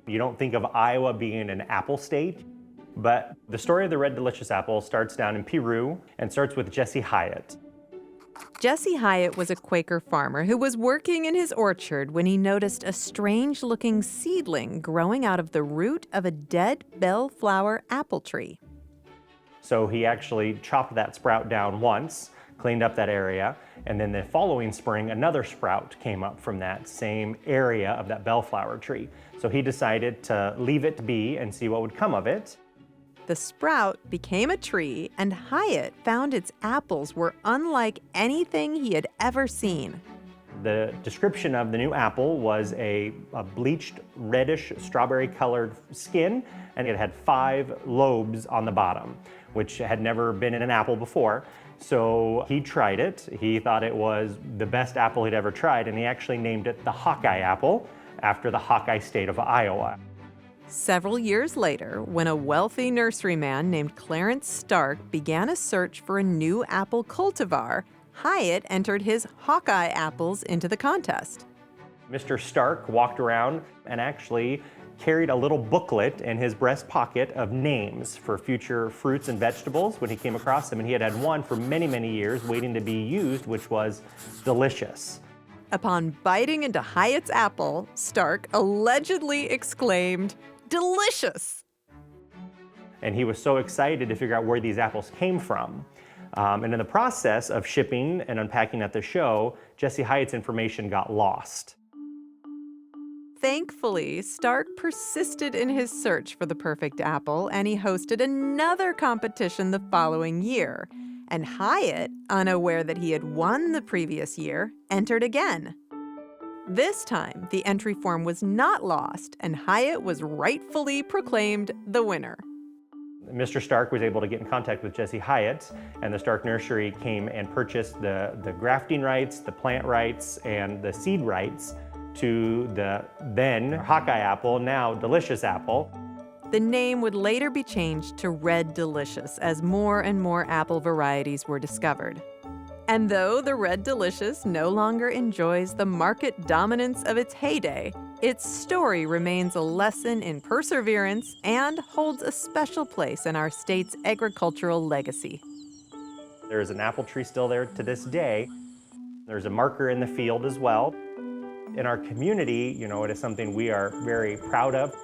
You don't think of Iowa being an apple state, but the story of the Red Delicious apple starts down in Peru and starts with Jesse Hyatt. Jesse Hyatt was a Quaker farmer who was working in his orchard when he noticed a strange-looking seedling growing out of the root of a dead bellflower apple tree. So he actually chopped that sprout down once, cleaned up that area, and then the following spring, another sprout came up from that same area of that bellflower tree. So he decided to leave it be and see what would come of it. The sprout became a tree, and Hyatt found its apples were unlike anything he had ever seen. The description of the new apple was a bleached reddish strawberry colored skin, and it had 5 lobes on the bottom, which had never been in an apple before. So he tried it. He thought it was the best apple he'd ever tried, and he actually named it the Hawkeye apple after the Hawkeye state of Iowa. Several years later, when a wealthy nurseryman named Clarence Stark began a search for a new apple cultivar, Hyatt entered his Hawkeye apples into the contest. Mr. Stark walked around and actually carried a little booklet in his breast pocket of names for future fruits and vegetables when he came across them, and he had had one for many, many years waiting to be used, which was Delicious. Upon biting into Hyatt's apple, Stark allegedly exclaimed, "Delicious!" And he was so excited to figure out where these apples came from. And in the process of shipping and unpacking at the show, Jesse Hyatt's information got lost. Thankfully, Stark persisted in his search for the perfect apple, and he hosted another competition the following year. And Hyatt, unaware that he had won the previous year, entered again. This time, the entry form was not lost, and Hyatt was rightfully proclaimed the winner. Mr. Stark was able to get in contact with Jesse Hyatt, and the Stark Nursery came and purchased the grafting rights, the plant rights, and the seed rights to the then Hawkeye apple, now Delicious apple. The name would later be changed to Red Delicious as more and more apple varieties were discovered. And though the Red Delicious no longer enjoys the market dominance of its heyday, its story remains a lesson in perseverance and holds a special place in our state's agricultural legacy. There's an apple tree still there to this day. There's a marker in the field as well. In our community, it is something we are very proud of.